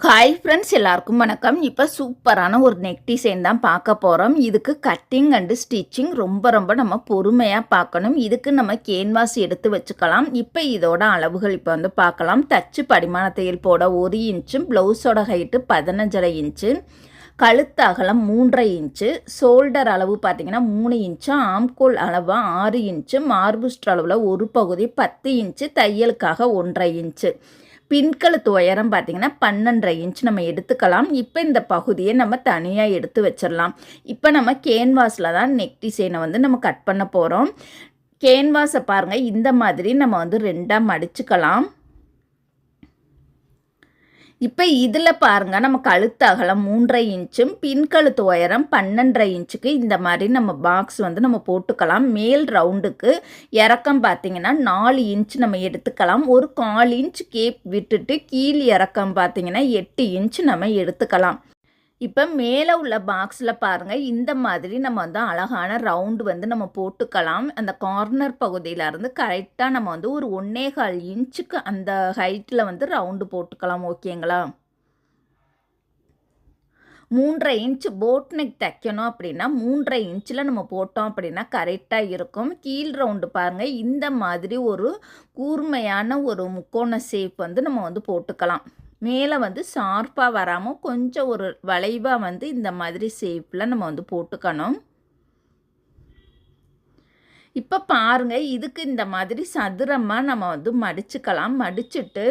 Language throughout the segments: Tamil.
ஹாய் ஃப்ரெண்ட்ஸ், எல்லாருக்கும் வணக்கம். இப்போ சூப்பரான ஒரு நெக் டிசைன் தான் பார்க்க போகிறோம். இதுக்கு கட்டிங் அண்டு ஸ்டிச்சிங் ரொம்ப நம்ம பொறுமையாக பார்க்கணும். இதுக்கு நம்ம கேன்வாஸ் எடுத்து வச்சுக்கலாம். இப்போ இதோட அளவுகள் இப்போ வந்து பார்க்கலாம். தச்சு படிமான தையல் போட 1 இன்ச்சும், ப்ளவுஸோட ஹைட்டு 15.5 இன்ச்சு, கழுத்து அகலம் 3.5 இன்ச்சு, ஷோல்டர் அளவு பார்த்தீங்கன்னா 3 இன்ச்சு, ஆம்கோல் அளவு 6 இன்ச்சு, மார்புஸ்ட் அளவில் ஒரு பகுதி 10 இன்ச்சு, தையலுக்காக 1.5 இன்ச்சு. பின்கழுத்து உயரம் பார்த்திங்கன்னா 12.5 இன்ச் நம்ம எடுத்துக்கலாம். இப்போ இந்த பகுதியை நம்ம தனியாக எடுத்து வச்சிடலாம். இப்போ நம்ம கேன்வாஸில் தான் நெக் டிசைனை வந்து நம்ம கட் பண்ண போகிறோம். கேன்வாஸை பாருங்கள், இந்த மாதிரி நம்ம வந்து 2ஆக மடிச்சுக்கலாம். இப்போ இதில் பாருங்கள், நம்ம கழுத்து அகலம் 3.5 இன்ச்சும், பின்கழுத்து உயரம் 12.5 இன்ச்சுக்கு இந்த மாதிரி நம்ம பாக்ஸ் வந்து நம்ம போட்டுக்கலாம். மேல் ரவுண்டுக்கு இறக்கம் பார்த்திங்கன்னா 4 இன்ச் நம்ம எடுத்துக்கலாம். ஒரு 1/4 இன்ச் கேப் விட்டுட்டு கீழ் இறக்கம் பார்த்திங்கன்னா 8 இன்ச் நம்ம எடுத்துக்கலாம். இப்போ மேலே உள்ள பாக்ஸில் பாருங்கள், இந்த மாதிரி நம்ம வந்து அழகான ரவுண்டு வந்து நம்ம போட்டுக்கலாம். அந்த கார்னர் பகுதியிலேருந்து கரெக்டாக நம்ம வந்து ஒரு 1.25 இன்ச்சுக்கு அந்த ஹைட்டில் வந்து ரவுண்டு போட்டுக்கலாம். ஓகேங்களா? 3.5 இன்ச் போட் நெக் தைக்கணும் அப்படின்னா 3.5 இன்ச்சில் நம்ம போட்டோம் அப்படின்னா கரெக்டாக இருக்கும். கீழ் ரவுண்டு பாருங்கள், இந்த மாதிரி ஒரு கூர்மையான ஒரு முக்கோண ஷேப் வந்து நம்ம வந்து போட்டுக்கலாம். மேலே வந்து ஷார்ப்பாக வராமல் கொஞ்சம் ஒரு வளைவாக வந்து இந்த மாதிரி ஷேப்பில் நம்ம வந்து போட்டுக்கணும். இப்போ பாருங்கள், இதுக்கு இந்த மாதிரி சதுரமாக நம்ம வந்து மடிச்சுக்கலாம். மடிச்சுட்டு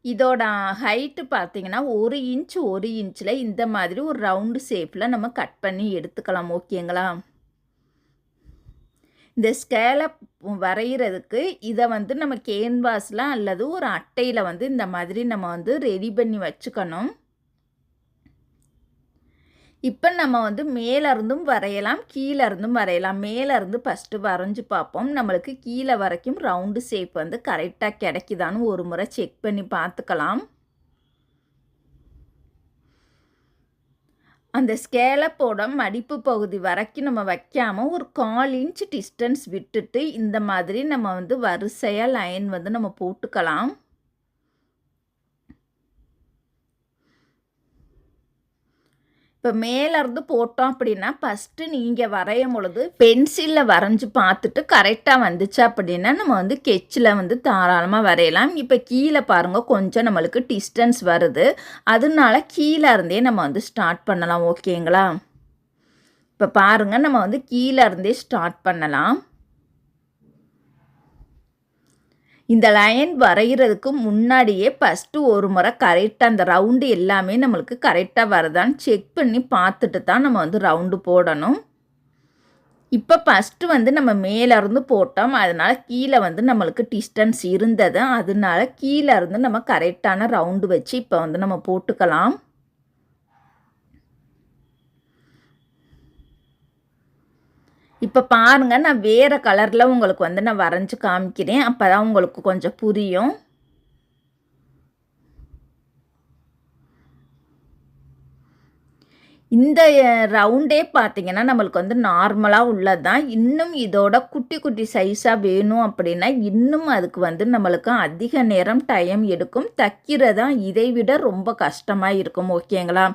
இதோட ஹைட்டு பார்த்திங்கன்னா 1 இன்ச் 1 இன்ச்சில் இந்த மாதிரி ஒரு ரவுண்டு ஷேப்பில் நம்ம கட் பண்ணி எடுத்துக்கலாம். ஓகேங்களா? இந்த ஸ்கேலப் வரைகிறதுக்கு இதை வந்து நம்ம கேன்வாஸில் அல்லது ஒரு அட்டையில் வந்து இந்த மாதிரி நம்ம வந்து ரெடி பண்ணி வச்சுக்கணும். இப்போ நம்ம வந்து மேலேருந்தும் வரையலாம், கீழே இருந்தும் வரையலாம். மேலேருந்து ஃபஸ்ட்டு வரைஞ்சி பார்ப்போம். நம்மளுக்கு கீழே வரைக்கும் ரவுண்டு ஷேப் வந்து கரெக்டாக கிடைக்குதான்னு ஒரு முறை செக் பண்ணி பார்த்துக்கலாம். அந்த ஸ்கேலப்போட மடிப்பு பகுதி வரைக்கும் நம்ம வைக்காமல் ஒரு 1/4 இன்ச் டிஸ்டன்ஸ் விட்டுட்டு இந்த மாதிரி நம்ம வந்து வரிசையாக லைன் வந்து நம்ம போட்டுக்கலாம். இப்போ மேலேருந்து போட்டோம் அப்படின்னா ஃபஸ்ட்டு நீங்கள் வரையும் பொழுது பென்சிலில் வரைஞ்சி பார்த்துட்டு கரெக்டாக வந்துச்சு அப்படின்னா நம்ம வந்து ஸ்கெட்சில் வந்து தாராளமாக வரையலாம். இப்போ கீழே பாருங்கள், கொஞ்சம் நம்மளுக்கு டிஸ்டன்ஸ் வருது, அதனால கீழே இருந்தே நம்ம வந்து ஸ்டார்ட் பண்ணலாம். ஓகேங்களா? இப்போ பாருங்கள், நம்ம வந்து கீழே இருந்தே ஸ்டார்ட் பண்ணலாம். இந்த லைன் வரைகிறதுக்கு முன்னாடியே ஃபஸ்ட்டு ஒரு முறை கரெக்டாக அந்த ரவுண்டு எல்லாமே நம்மளுக்கு கரெக்டாக வருதான்னு செக் பண்ணி பார்த்துட்டு தான் நம்ம வந்து ரவுண்டு போடணும். இப்போ ஃபஸ்ட்டு வந்து நம்ம மேலேருந்து போட்டோம், அதனால் கீழே வந்து நம்மளுக்கு டிஸ்டன்ஸ் இருந்தது, அதனால கீழே இருந்து நம்ம கரெக்டான ரவுண்டு வச்சு இப்போ வந்து நம்ம போட்டுக்கலாம். இப்போ பாருங்கள், நான் வேறு கலரில் உங்களுக்கு வந்து நான் வரைஞ்சி காமிக்கிறேன், அப்போ தான் உங்களுக்கு கொஞ்சம் புரியும். இந்த ரவுண்டே பார்த்திங்கன்னா நம்மளுக்கு வந்து நார்மலாக உள்ளது தான். இன்னும் இதோட குட்டி குட்டி சைஸாக வேணும் அப்படின்னா இன்னும் அதுக்கு வந்து நம்மளுக்கு அதிக நேரம் டைம் எடுக்கும். தைக்கிறதா இதை விட ரொம்ப கஷ்டமாக இருக்கும். ஓகேங்களா?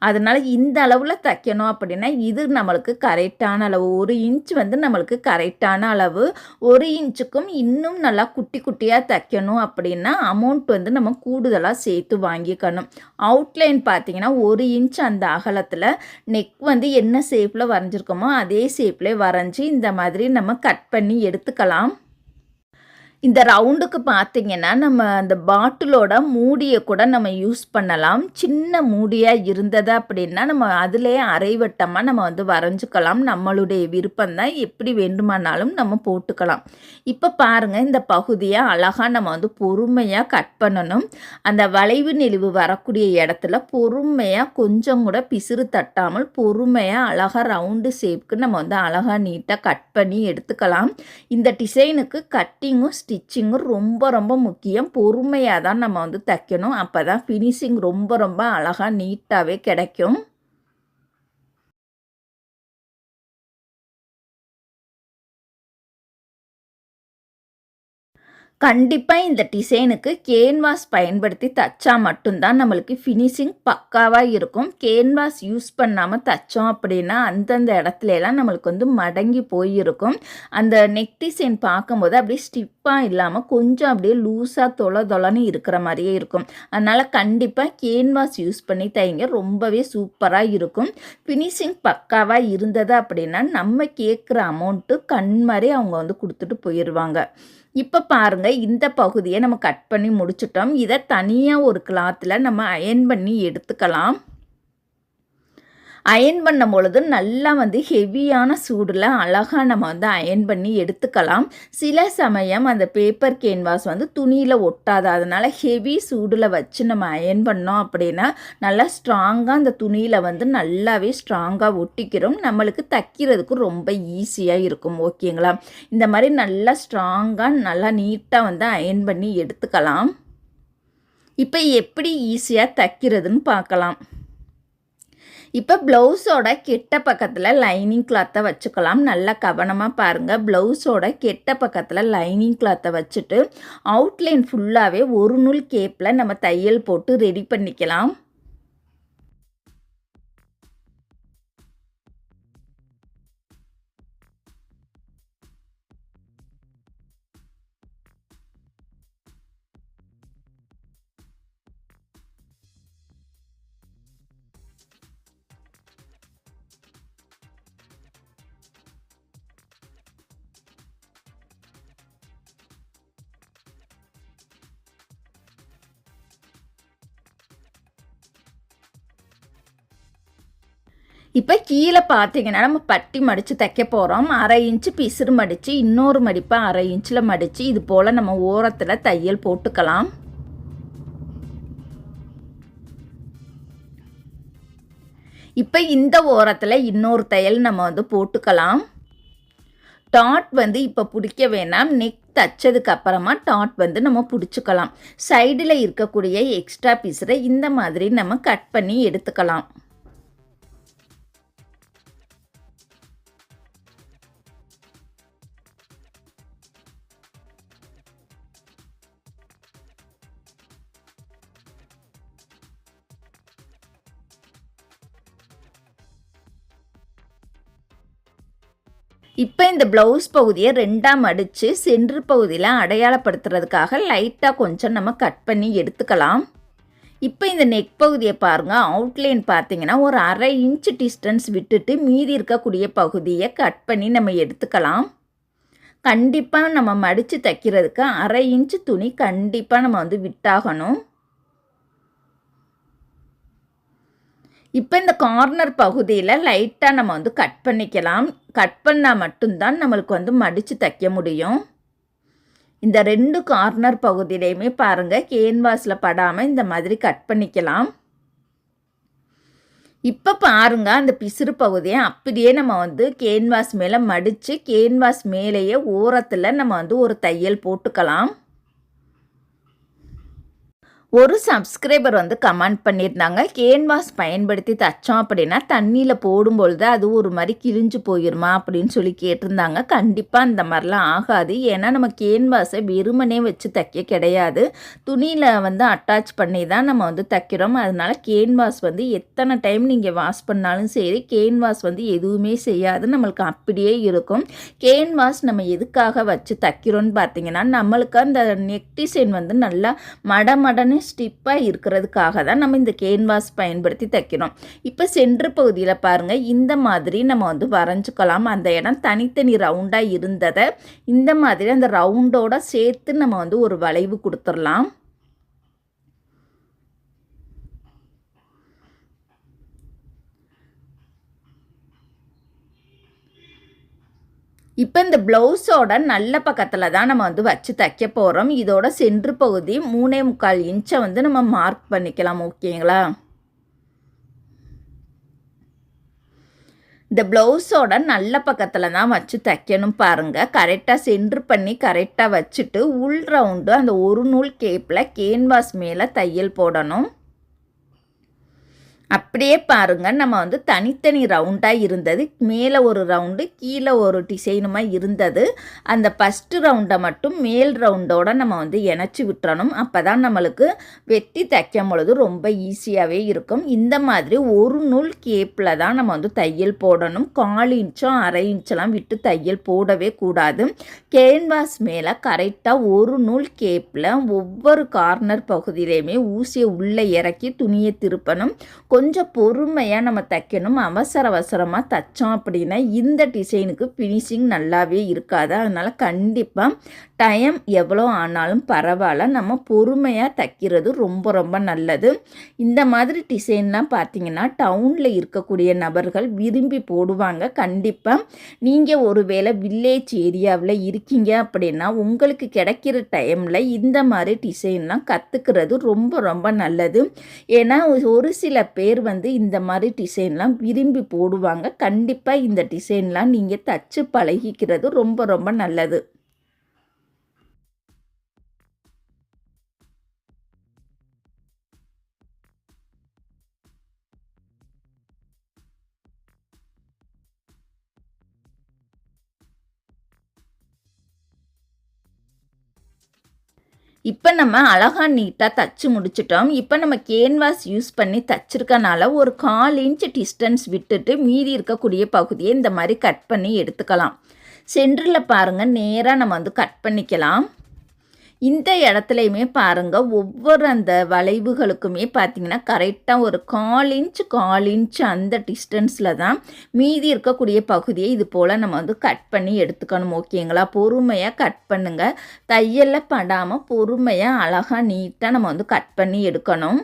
அதனால் இந்த அளவில் தைக்கணும் அப்படின்னா இது நம்மளுக்கு கரெக்டான அளவு. 1 இன்ச் வந்து நம்மளுக்கு கரெக்டான அளவு. 1 இன்ச்சுக்கும் இன்னும் நல்லா குட்டி குட்டியாக தைக்கணும் அப்படின்னா அமௌண்ட் வந்து நம்ம கூடுதலாக சேர்த்து வாங்கிக்கணும். அவுட்லைன் பார்த்திங்கன்னா 1 இன்ச் அந்த அகலத்தில் நெக் வந்து என்ன ஷேப்பில் வரைஞ்சிருக்கோமோ அதே ஷேப்லேயே வரைஞ்சி இந்த மாதிரி நம்ம கட் பண்ணி எடுத்துக்கலாம். இந்த ரவுண்டுக்கு பார்த்திங்கன்னா நம்ம அந்த பாட்டிலோட மூடியை கூட நம்ம யூஸ் பண்ணலாம். சின்ன மூடியாக இருந்தது அப்படின்னா நம்ம அதிலே அரைவட்டமாக நம்ம வந்து வரைஞ்சிக்கலாம். நம்மளுடைய விருப்பம்தான், எப்படி வேண்டுமானாலும் நம்ம போட்டுக்கலாம். இப்போ பாருங்கள், இந்த பகுதியை அழகாக நம்ம வந்து பொறுமையாக கட் பண்ணணும். அந்த வளைவு நெளிவு வரக்கூடிய இடத்துல பொறுமையாக கொஞ்சம் கூட பிசிறு தட்டாமல் பொறுமையாக அழகாக ரவுண்டு ஷேப்புக்கு நம்ம வந்து அழகாக நீட்டாக கட் பண்ணி எடுத்துக்கலாம். இந்த டிசைனுக்கு கட்டிங்கும் ஸ்டிச்சிங்கும் ரொம்ப முக்கியம். பொறுமையாக தான் நம்ம வந்து தைக்கணும். அப்போ தான் ஃபினிஷிங் ரொம்ப அழகாக நீட்டாகவே கிடைக்கும். கண்டிப்பாக இந்த டிசைனுக்கு கேன்வாஸ் பயன்படுத்தி தைச்சா மட்டும்தான் நம்மளுக்கு ஃபினிஷிங் பக்காவாக இருக்கும். கேன்வாஸ் யூஸ் பண்ணாமல் தைச்சோம் அப்படின்னா அந்தந்த இடத்துலலாம் நம்மளுக்கு வந்து மடங்கி போயிருக்கும். அந்த நெக் டிசைன் பார்க்கும்போது அப்படியே ஸ்டிப்பாக இல்லாமல் கொஞ்சம் அப்படியே லூஸாக தொலைன்னு இருக்கிற மாதிரியே இருக்கும். அதனால் கண்டிப்பாக கேன்வாஸ் யூஸ் பண்ணி தைங்க, ரொம்பவே சூப்பராக இருக்கும். ஃபினிஷிங் பக்காவாக இருந்தது அப்படின்னா நம்ம கேட்குற அமௌண்ட்டு கண் மாதிரி அவங்க வந்து கொடுத்துட்டு போயிடுவாங்க. இப்போ பாருங்கள், இந்த பகுதியை நம்ம கட் பண்ணி முடிச்சிட்டோம். இதை தனியாக ஒரு கிளாத்தில் நம்ம அயர்ன் பண்ணி எடுத்துக்கலாம். அயர்ன் பண்ணும் பொழுது நல்லா வந்து ஹெவியான சூடில் அழகாக நம்ம வந்து அயர்ன் பண்ணி எடுத்துக்கலாம். சில சமயம் அந்த பேப்பர் கேன்வாஸ் வந்து துணியில் ஒட்டாது. அதனால் ஹெவி சூடில் வச்சு நம்ம அயர்ன் பண்ணோம் அப்படின்னா நல்லா ஸ்ட்ராங்காக அந்த துணியில் வந்து நல்லாவே ஸ்ட்ராங்காக ஒட்டிக்கிறோம். நம்மளுக்கு தைக்கிறதுக்கு ரொம்ப ஈஸியாக இருக்கும். ஓகேங்களா? இந்த மாதிரி நல்லா ஸ்ட்ராங்காக நல்லா நீட்டாக வந்து அயர்ன் பண்ணி எடுத்துக்கலாம். இப்போ எப்படி ஈஸியாக தைக்கிறதுன்னு பார்க்கலாம். இப்போ ப்ளவுஸோட கெட்ட பக்கத்தில் லைனிங் கிளாத்தை வச்சுக்கலாம். நல்லா கவனமாக பாருங்கள். ப்ளவுஸோட கெட்ட பக்கத்தில் லைனிங் கிளாத்தை வச்சுட்டு அவுட்லைன் ஃபுல்லாகவே ஒரு நூல் கேப்பில் நம்ம தையல் போட்டு ரெடி பண்ணிக்கலாம். இப்போ கீழே பார்த்தீங்கன்னா நம்ம பட்டி மடித்து தைக்க போகிறோம். 1/2 இன்ச்சு பிசுறு மடித்து இன்னொரு மடிப்பை 1/2 இன்ச்சில் மடித்து இது போல் நம்ம ஓரத்தில் தையல் போட்டுக்கலாம். இப்போ இந்த ஓரத்தில் இன்னொரு தையல் நம்ம வந்து போட்டுக்கலாம். டாட் வந்து இப்போ பிடிக்க வேணாம். நெக் தைச்சதுக்கு அப்புறமா டாட் வந்து நம்ம பிடிச்சிக்கலாம். சைடில் இருக்கக்கூடிய எக்ஸ்ட்ரா பீஸரை இந்த மாதிரி நம்ம கட் பண்ணி எடுத்துக்கலாம். இப்போ இந்த ப்ளவுஸ் பகுதியை 2ஆக மடித்து சென்டர் பகுதியில் அடையாளப்படுத்துறதுக்காக லைட்டாக கொஞ்சம் நம்ம கட் பண்ணி எடுத்துக்கலாம். இப்போ இந்த நெக் பகுதியை பாருங்கள். அவுட்லைன் பார்த்தீங்கன்னா ஒரு 1/2 இன்ச்சு டிஸ்டன்ஸ் விட்டுட்டு மீதி இருக்கக்கூடிய பகுதியை கட் பண்ணி நம்ம எடுத்துக்கலாம். கண்டிப்பாக நம்ம மடித்து தைக்கிறதுக்கு 1/2 இன்ச்சு துணி கண்டிப்பாக நம்ம வந்து விட்டாகணும். இப்போ இந்த கார்னர் பகுதியில் லைட்டாக நம்ம வந்து கட் பண்ணிக்கலாம். கட் பண்ணால் மட்டும்தான் நம்மளுக்கு வந்து மடித்து தைக்க முடியும். இந்த 2 கார்னர் பகுதியிலையுமே பாருங்கள், கேன்வாஸில் படாமல் இந்த மாதிரி கட் பண்ணிக்கலாம். இப்போ பாருங்கள், அந்த பிசுறு பகுதியை அப்படியே நம்ம வந்து கேன்வாஸ் மேலே மடித்து கேன்வாஸ் மேலேயே ஓரத்தில் நம்ம வந்து ஒரு தையல் போட்டுக்கலாம். ஒரு சப்ஸ்கிரைபர் வந்து கமெண்ட் பண்ணியிருந்தாங்க, கேன்வாஸ் பயன்படுத்தி தைச்சோம் அப்படின்னா தண்ணியில் போடும்பொழுது அது ஒரு மாதிரி கிழிஞ்சு போயிருமா அப்படின்னு சொல்லி கேட்டிருந்தாங்க. கண்டிப்பாக அந்த மாதிரிலாம் ஆகாது. ஏன்னா நம்ம கேன்வாஸை வெறுமனே வச்சு தைக்க கிடையாது, துணியில் வந்து அட்டாச் பண்ணி தான் நம்ம வந்து தைக்கிறோம். அதனால் கேன்வாஸ் வந்து எத்தனை டைம் நீங்கள் வாஷ் பண்ணாலும் சரி கேன்வாஸ் வந்து எதுவுமே செய்யாது, நம்மளுக்கு அப்படியே இருக்கும். கேன்வாஸ் நம்ம எதுக்காக வச்சு தைக்கிறோன்னு பார்த்தீங்கன்னா நம்மளுக்கு அந்த நெக் டிசைன் வந்து நல்லா மடமடன்னு ஸ்டிப்பாக இருக்கிறதுக்காக தான் நம்ம இந்த கேன்வாஸ் பயன்படுத்தி தைக்கிறோம். இப்போ சென்டர் பகுதியில் பாருங்கள், இந்த மாதிரி நம்ம வந்து வரைஞ்சிக்கலாம். அந்த இடம் தனித்தனி ரவுண்டாக இருந்ததை இந்த மாதிரி அந்த ரவுண்டோட சேர்த்து நம்ம வந்து ஒரு வளைவு கொடுத்துடலாம். இப்போ இந்த ப்ளவுஸோட நல்ல பக்கத்தில் தான் நம்ம வந்து வச்சு தைக்க போகிறோம். இதோட சென்ட்ரு பகுதி 3.25 இன்ச்சை வந்து நம்ம மார்க் பண்ணிக்கலாம். ஓகேங்களா? இந்த ப்ளவுஸோட நல்ல பக்கத்தில் தான் வச்சு தைக்கணும். பாருங்கள், கரெக்டாக சென்ட்ரு பண்ணி கரெக்டாக வச்சுட்டு உள் ரவுண்டு அந்த ஒரு நூல் கேப்பில் கேன்வாஸ் மேலே தையல் போடணும். அப்படியே பாருங்க, நம்ம வந்து தனித்தனி ரவுண்டாக இருந்தது. மேலே ஒரு ரவுண்டு, கீழே ஒரு டிசைனுமா இருந்தது. அந்த ஃபஸ்ட்டு ரவுண்டை மட்டும் மேல் ரவுண்டோட நம்ம வந்து இணைச்சி விட்டுறணும். அப்போ தான் நம்மளுக்கு வெட்டி தைக்கும் பொழுது ரொம்ப ஈஸியாகவே இருக்கும். இந்த மாதிரி ஒரு நூல் கேப்பில் தான் நம்ம வந்து தையல் போடணும். 1/4 இன்ச்சோ 1/2 இன்ச்செலாம் விட்டு தையல் போடவே கூடாது. கேன்வாஸ் மேலே கரெக்டாக ஒரு நூல் கேப்பில் ஒவ்வொரு கார்னர் பகுதியிலையுமே ஊசியை உள்ளே இறக்கி துணியை திருப்பணும். கொஞ்சம் பொறுமையாக நம்ம தைக்கணும். அவசரமாக தைச்சோம் அப்படின்னா இந்த டிசைனுக்கு ஃபினிஷிங் நல்லாவே இருக்காது. அதனால் கண்டிப்பாக டைம் எவ்வளோ ஆனாலும் பரவாயில்ல, நம்ம பொறுமையாக தைக்கிறது ரொம்ப நல்லது. இந்த மாதிரி டிசைன்லாம் பார்த்திங்கன்னா டவுனில் இருக்கக்கூடிய நபர்கள் விரும்பி போடுவாங்க. கண்டிப்பாக நீங்கள் ஒருவேளை வில்லேஜ் ஏரியாவில் இருக்கீங்க அப்படின்னா உங்களுக்கு கிடைக்கிற டைமில் இந்த மாதிரி டிசைன்லாம் கற்றுக்கிறது ரொம்ப நல்லது. ஏன்னா ஒரு சில பேர் வந்து இந்த மாதிரி டிசைன்லாம் விரும்பி போடுவாங்க. கண்டிப்பாக இந்த டிசைன்லாம் நீங்கள் தச்சு பழகிக்கிறது ரொம்ப நல்லது. இப்போ நம்ம அழகாக நீட்டாக தச்சு முடிச்சிட்டோம். இப்போ நம்ம கேன்வாஸ் யூஸ் பண்ணி தச்சிருக்கனால ஒரு 1/4 இன்ச் டிஸ்டன்ஸ் விட்டுட்டு மீதி இருக்கக்கூடிய பகுதியை இந்த மாதிரி கட் பண்ணி எடுத்துக்கலாம். சென்டரில் பாருங்கள், நேராக நம்ம வந்து கட் பண்ணிக்கலாம். இந்த இடத்துலையுமே பாருங்கள், ஒவ்வொரு அந்த வளைவுகளுக்குமே பார்த்திங்கன்னா கரெக்டாக ஒரு 1/4 இன்ச் அந்த டிஸ்டன்ஸில் தான் மீதி இருக்கக்கூடிய பகுதியை இது போல் நம்ம வந்து கட் பண்ணி எடுத்துக்கணும். ஓகேங்களா? பொறுமையாக கட் பண்ணுங்கள். தையலில் படாமல் பொறுமையாக அழகாக நீட்டாக நம்ம வந்து கட் பண்ணி எடுக்கணும்.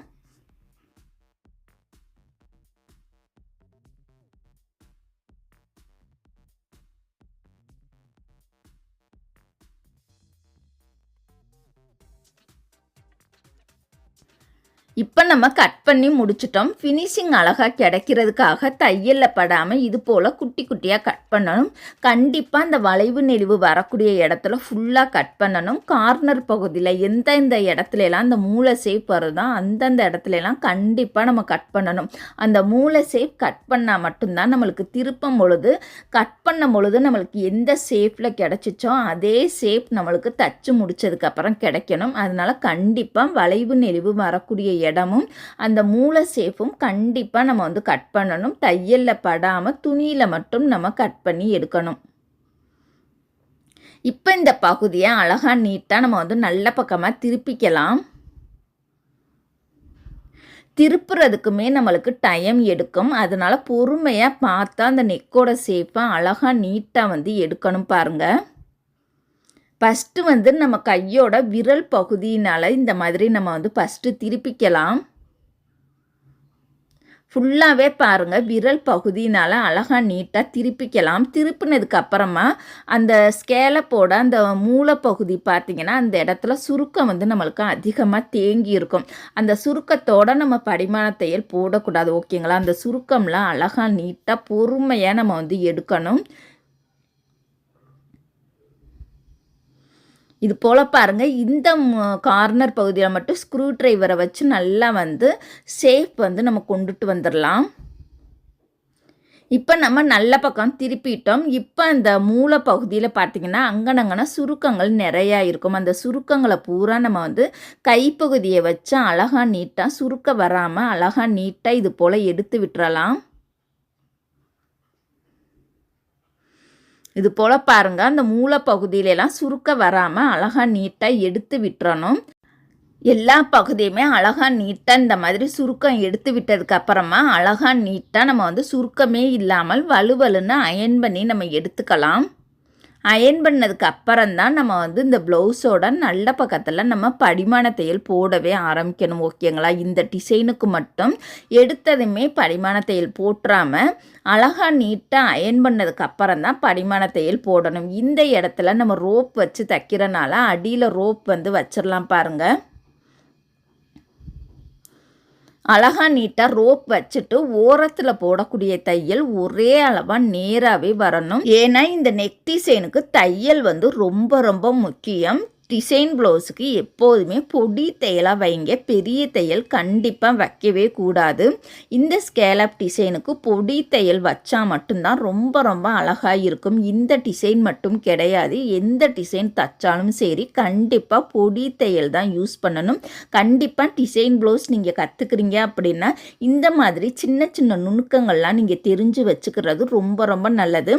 இப்போ நம்ம கட் பண்ணி முடிச்சிட்டோம். ஃபினிஷிங் அழகாக கிடைக்கிறதுக்காக தையலில் படாமல் இது போல் குட்டி குட்டியாக கட் பண்ணணும். கண்டிப்பாக இந்த வளைவு நெளிவு வரக்கூடிய இடத்துல ஃபுல்லாக கட் பண்ணணும். கார்னர் பகுதியில் எந்தெந்த இடத்துலலாம் அந்த மூளை ஷேப் வருதோ அந்தந்த இடத்துலலாம் கண்டிப்பாக நம்ம கட் பண்ணணும். அந்த மூளை ஷேப் கட் பண்ணால் மட்டும்தான் நம்மளுக்கு திருப்பும் பொழுது கட் பண்ணும் பொழுது நம்மளுக்கு எந்த ஷேப்பில் கிடச்சிச்சோ அதே ஷேப் நம்மளுக்கு தச்சு முடித்ததுக்கப்புறம் கிடைக்கணும். அதனால் கண்டிப்பாக வளைவு நெளிவு வரக்கூடிய இடமும் அந்த மூளை ஷேப்பும் கண்டிப்பாக நம்ம வந்து கட் பண்ணணும். தையலில் படாமல் துணியில் மட்டும் நம்ம கட் பண்ணி எடுக்கணும். இப்போ இந்த பகுதியை அழகாக நீட்டாக நம்ம வந்து நல்ல பக்கமாக திருப்பிக்கலாம். திருப்புறதுக்குமே நம்மளுக்கு டைம் எடுக்கும். அதனால் பொறுமையாக பார்த்தா அந்த நெக்கோட ஷேப்பை அழகாக நீட்டாக வந்து எடுக்கணும். பாருங்கள், ஃபஸ்ட்டு வந்து நம்ம கையோட விரல் பகுதியினால் இந்த மாதிரி நம்ம வந்து ஃபஸ்ட்டு திருப்பிக்கலாம். ஃபுல்லாகவே பாருங்கள், விரல் பகுதியினால் அழகாக நீட்டாக திருப்பிக்கலாம். திருப்பினதுக்கு அப்புறமா அந்த ஸ்கேலப்போட அந்த மூளைப்பகுதி பார்த்திங்கன்னா அந்த இடத்துல சுருக்கம் வந்து நம்மளுக்கு அதிகமாக தேங்கி இருக்கும். அந்த சுருக்கத்தோடு நம்ம படிமான தையல் போடக்கூடாது. ஓகேங்களா? அந்த சுருக்கம்லாம் அழகாக நீட்டாக பொறுமையாக நம்ம வந்து எடுக்கணும். இது போல் பாருங்கள், இந்த கார்னர் பகுதியில் மட்டும் ஸ்க்ரூ ட்ரைவரை வச்சு நல்லா வந்து ஷேப் வந்து நம்ம கொண்டுட்டு வந்துடலாம். இப்போ நம்ம நல்ல பக்கம் திருப்பிட்டோம். இப்போ அந்த மூளை பகுதியில் பார்த்திங்கன்னா அங்கனங்கன்னா சுருக்கங்கள் நிறையா இருக்கும். அந்த சுருக்கங்களை பூரா நம்ம வந்து கைப்பகுதியை வச்சு அழகாக நீட்டாக சுருக்க வராமல் அழகாக நீட்டாக இது போல் எடுத்து விட்டுறலாம். இது போல் பாருங்கள், அந்த மூளை பகுதியிலலாம் சுருக்க வராமல் அழகாக நீட்டாக எடுத்து விட்டுறணும். எல்லா பகுதியுமே அழகாக நீட்டாக இந்த மாதிரி சுருக்கம் எடுத்து விட்டதுக்கு அப்புறமா அழகாக நீட்டாக நம்ம வந்து சுருக்கமே இல்லாமல் வலுவலுன்னு அயன் பண்ணி நம்ம எடுத்துக்கலாம். அயன் பண்ணதுக்கு அப்புறம்தான் நம்ம வந்து இந்த ப்ளவுஸோட நல்ல பக்கத்தில் நம்ம படிமான தையல் போடவே ஆரம்பிக்கணும். ஓகேங்களா? இந்த டிசைனுக்கு மட்டும் எடுத்ததுமே படிமான தையல் போட்டுறாமல் அழகாக நீட்டாக அயன் பண்ணதுக்கு அப்புறம் தான் படிமான தையல் போடணும். இந்த இடத்துல நம்ம ரோப் வச்சு தைக்கிறனால அடியில் ரோப் வந்து வச்சிடலாம். பாருங்கள், அழகாக நீட்டாக ரோப் வச்சுட்டு ஓரத்தில் போடக்கூடிய தையல் ஒரே அளவாக நேராகவே வரணும். ஏன்னா இந்த நெக் டிசைனுக்கு தையல் வந்து ரொம்ப முக்கியம். டிசைன் ப்ளவுஸுக்கு எப்போதுமே பொடி தையலாக வைங்க, பெரிய தையல் கண்டிப்பாக வைக்கவே கூடாது. இந்த ஸ்கேலப் டிசைனுக்கு பொடி தையல் வச்சா மட்டும்தான் ரொம்ப ரொம்ப அழகாக இருக்கும். இந்த டிசைன் மட்டும் கிடையாது, எந்த டிசைன் தைச்சாலும் சரி கண்டிப்பாக பொடி தையல் தான் யூஸ் பண்ணணும். கண்டிப்பாக டிசைன் ப்ளவுஸ் நீங்கள் கற்றுக்குறீங்க அப்படின்னா இந்த மாதிரி சின்ன சின்ன நுணுக்கங்கள்லாம் நீங்கள் தெரிஞ்சு வச்சுக்கிறது ரொம்ப ரொம்ப நல்லது.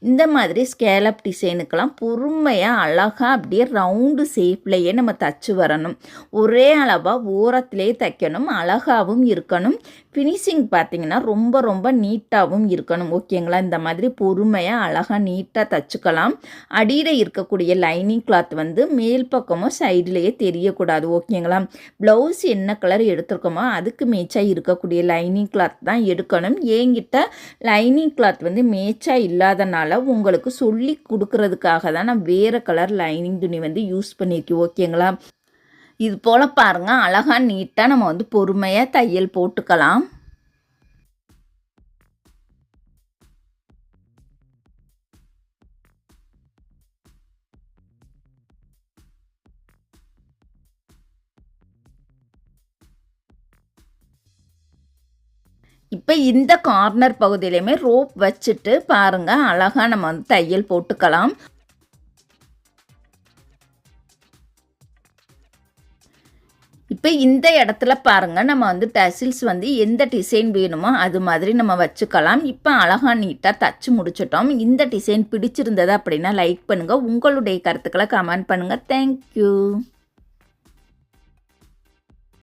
இந்த மாதிரி ஸ்கேலப் டிசைனுக்கெல்லாம் பொறுமையாக அழகாக அப்படியே ரவுண்டு ஷேப்லேயே நம்ம தச்சு வரணும். ஒரே அளவாக ஓரத்திலே தைக்கணும், அழகாகவும் இருக்கணும். ஃபினிஷிங் பார்த்திங்கன்னா ரொம்ப ரொம்ப நீட்டாகவும் இருக்கணும். ஓகேங்களா? இந்த மாதிரி பொறுமையாக அழகாக நீட்டாக தச்சுக்கலாம். அடியில் இருக்கக்கூடிய லைனிங் கிளாத் வந்து மேல் பக்கமும் சைட்லேயே தெரியக்கூடாது. ஓகேங்களா? ப்ளவுஸ் என்ன கலர் எடுத்துருக்கோமோ அதுக்கு மேட்சாக இருக்கக்கூடிய லைனிங் கிளாத் தான் எடுக்கணும். என்கிட்ட லைனிங் கிளாத் வந்து மேட்சாக இல்லாதனால உங்களுக்கு சொல்லி கொடுக்கறதுக்காக தான் நான் வேறு கலர் லைனிங் துணி வந்து யூஸ் பண்ணியிருக்கேன். ஓகேங்களா? இது போல் பாருங்கள், அழகாக நீட்டாக நம்ம வந்து பொறுமையாக தையல் போட்டுக்கலாம். இப்போ இந்த கார்னர் பகுதியிலையுமே ரோப் வச்சுட்டு பாருங்கள், அழகாக நம்ம வந்து தையல் போட்டுக்கலாம். இப்போ இந்த இடத்துல பாருங்கள், நம்ம வந்து டசில்ஸ் வந்து எந்த டிசைன் வேணுமோ அது மாதிரி நம்ம வச்சுக்கலாம். இப்போ அழகாக நீட்டாக தச்சு முடிச்சிட்டோம். இந்த டிசைன் பிடிச்சிருந்தது அப்படின்னா லைக் பண்ணுங்கள், உங்களுடைய கருத்துக்களை கமெண்ட் பண்ணுங்கள். தேங்க்யூ.